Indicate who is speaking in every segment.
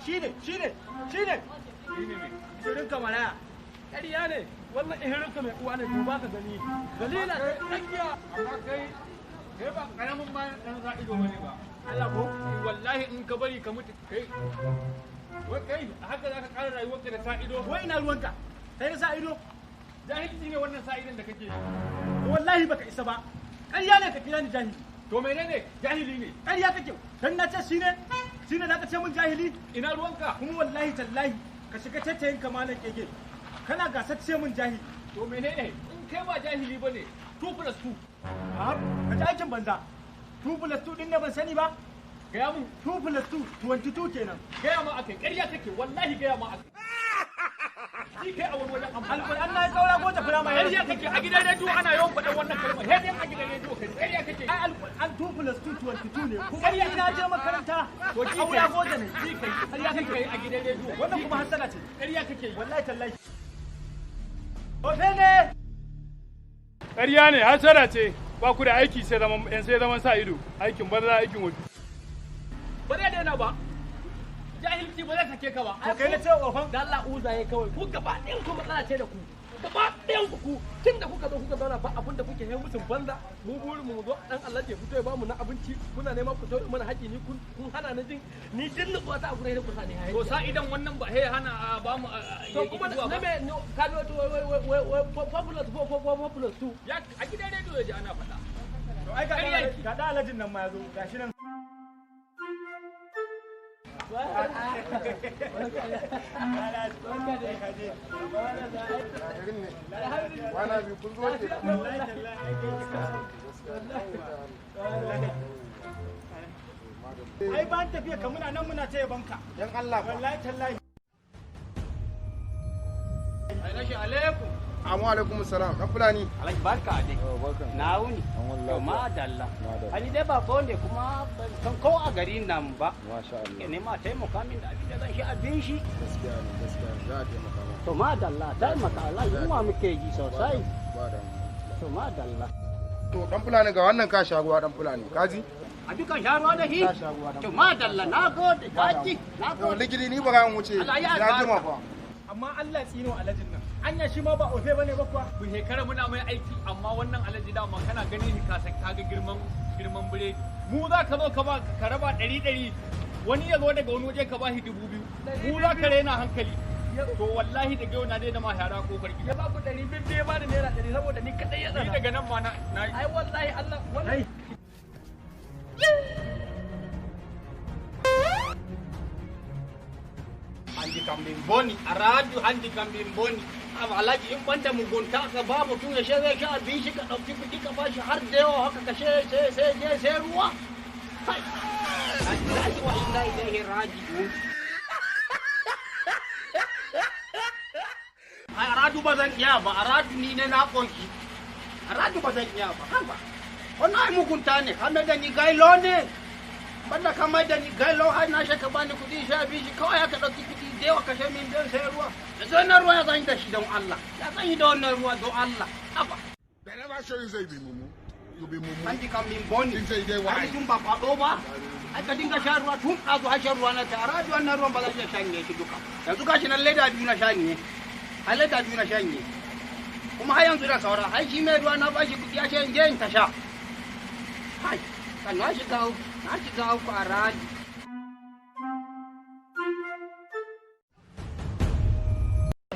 Speaker 1: shine shirin kamara ƙarya ne wannan ihirin ka mai uwa ne duba ka gani dalila ta tsakiya
Speaker 2: amma kai ba karamin ma dan sa ido bane ba
Speaker 1: Allah ko
Speaker 2: wallahi in ka bari ka mutu kai wai kai haka zaka ƙara rayuwarka da sa ido
Speaker 1: wai ina ruwanka kai da sa ido
Speaker 2: jahilci ne wannan sa idon da kake
Speaker 1: wallahi baka isa ba ƙarya ne ka kira ni jahili
Speaker 2: to menene jahili ne
Speaker 1: ƙarya kake dan na ce shine zaka ce mun jahili
Speaker 2: ina ruwanka
Speaker 1: kuma wallahi tallahi ka shiga tattayin kamalan keke kana gasar ce mun jahili
Speaker 2: to menene in kai ba jahili bane 2 + 2
Speaker 1: ka ji aikin banza 2 + 2 din ne ban sani ba
Speaker 2: gaya mun
Speaker 1: 2 + 2 22 kenan
Speaker 2: gaya ma akai ƙarya kake wallahi gaya ma akai shi kai a wani wajen
Speaker 1: alƙur'an na kaura ko ta fira mai
Speaker 2: ƙarya kake a gidan rediyo ana yawan faɗan wannan kalmar sai dai a gidan rediyo kai ƙarya kake
Speaker 1: ai alƙur'an 2 + 2 22 ne kuma ina je makaranta
Speaker 2: to ji
Speaker 1: aura
Speaker 2: kai
Speaker 1: goje ne
Speaker 2: ji kai ƙarya kake a gidan rediyo
Speaker 1: wannan kuma hasala ce
Speaker 2: ƙarya kake
Speaker 1: wallahi tallahi ofe ne
Speaker 3: ƙarya ne hasara ce ba ku da aiki sai zaman sa ido aikin banza aikin waje
Speaker 2: ba zai daina ba jahilci ba zai sake ka ba
Speaker 1: to kai na ce ofan
Speaker 4: da Allah uzaye kawai ku gaba ɗayan ku matsala ce da ku gaba ɗayan ku tun da kuka zo kuka zauna ba abin da kuke yi musun banza mu burin mu zo dan Allah ya fito ya bamu na abinci kuna nema ku tauye mana haƙi ni kun hana ni jin ni din nutsuwa ta gure da ku sani hayi
Speaker 2: to sa idan wannan ba he hana ba mu
Speaker 4: to kuma na me ka zo to wai populous 2
Speaker 2: ya a gidan rediyo yaji ana faɗa
Speaker 1: to ai ga da alajin nan ma yazo gashi nan ai ban tafiya ka muna nan muna taya banka
Speaker 5: dan Allah
Speaker 1: wallahi tallahi
Speaker 2: alaikum alaikum
Speaker 5: amma alaikum salam dan fulani
Speaker 4: Alhaji barka dai na wuni to madalla ani dai ba ko ne kuma ban san ko a garin nan ba
Speaker 5: masha Allah
Speaker 4: ne ma taimaka min da abin da zan shi abin shi
Speaker 5: gaskiya za a taimaka ma
Speaker 4: to madalla taimaka Allah yunwa muke ji sosai
Speaker 5: ba da
Speaker 4: to madalla
Speaker 5: to dan fulani ga wannan ka shaguwa dan fulani kaji
Speaker 4: a dukan sharuwa da shi to madalla na gode kaji na
Speaker 5: to
Speaker 4: gode
Speaker 5: ligidi ni ba ga wuce
Speaker 4: Allah ya
Speaker 5: ya jima fa
Speaker 1: amma Allah tsino alajin nan anya shi ma ba ofe bane ba kuwa
Speaker 2: ku shekara muna mai aiki amma wannan alaji dama kana ganin shi ka san kaga girman biredi mu za ka zo ka raba 100 wani ya zo daga wani waje ka ba shi 2000 mu za ka rena hankali to wallahi daga yau na daina ma shara kofar gida
Speaker 4: ya ba ku 200 ya ba da naira 100 saboda ni kadai ya
Speaker 2: ni
Speaker 4: tsana
Speaker 2: daga nan ma na
Speaker 4: ai wallahi Allah wallahi
Speaker 2: handi kambin boni a radio handi kambin boni alhaji in banta mugunta ka ba mutum ya zai sha abin shi ka ɗauki kuɗi ka bashi har da yawa haka ka sai ruwa kai alhaji wa inna ilaihi raji'un a radu ba zan iya ba a radu ni ne na ƙonki a radu ba zan iya ba haba wannan ai mugunta ne ka mai da ni gailo ne banda ka mai da ni gailo har na shaka bani kuɗi sha biyu shi kawai aka ɗauki kuɗi da yawa kashe min don sai ruwa da sai wannan ruwa ya zan yi da shi don Allah ya zan yi da wannan ruwa don Allah haba
Speaker 6: They never show you say you be mumu. You be mumu.
Speaker 2: an ji kan min boni
Speaker 6: You say they
Speaker 2: ai
Speaker 6: why?
Speaker 2: tun ba kwaɗo ba ai ka dinga sha ruwa tun ɗazu har shan ruwa na ta raju wannan ruwan ba zan iya shanye shi duka yanzu gashi nan leda biyu na shanye ai leda biyu na shanye kuma har yanzu da saura ai shi mai ruwa na bashi kuɗi ya ce in je in ta sha hai kan na shiga uku a raju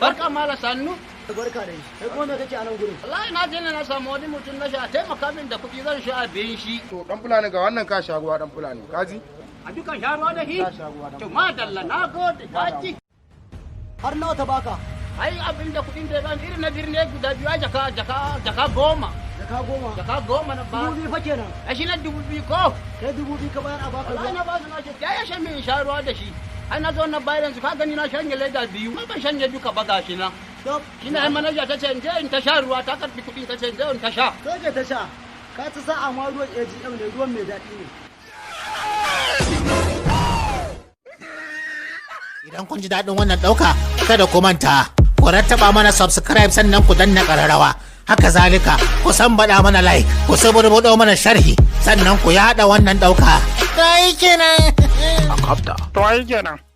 Speaker 2: barka mala sannu
Speaker 4: barka da shi kai kuma me kake a nan gurin
Speaker 2: wallahi na je ne na samu wani mutum na sha taimaka min da kuɗi zan sha abin shi
Speaker 5: to dan fulani ga wannan ka shaguwa dan fulani kaji
Speaker 2: a dukan sharuwa da shi to madalla na gode kaji
Speaker 4: har nawa ta baka
Speaker 2: ai abin da kuɗin da ban irin na birne guda biyu jaka goma
Speaker 4: jaka 10
Speaker 2: jaka goma na ba
Speaker 4: 2000 fa kenan
Speaker 2: a shi na 2000 ko
Speaker 4: kai 2000 ka bayar a baka
Speaker 2: wallahi
Speaker 4: ruwa
Speaker 2: na ba su na ce ya shan min sharuwa da shi ai na zo na bayan su ka gani na shanye leda biyu ban shanye duka ba gashi na
Speaker 4: stop
Speaker 2: shi na manaja ta ce in je in ta sha ruwa ta karbi kuɗi ta ce in je in ta sha
Speaker 4: soke ta sha ka ci sa'a ma ruwan AGM ne ruwan mai daɗi ne
Speaker 7: Idan kun ji daɗin wannan ɗauka, kada ku manta, ku rattaba mana subscribe sannan ku danna ƙararrawa. Haka zalika, ku baɗa mana like, ku suburbuɗo mana sharhi, sannan ku yaɗa wannan ɗauka. To ai kenan.
Speaker 3: to ai kenan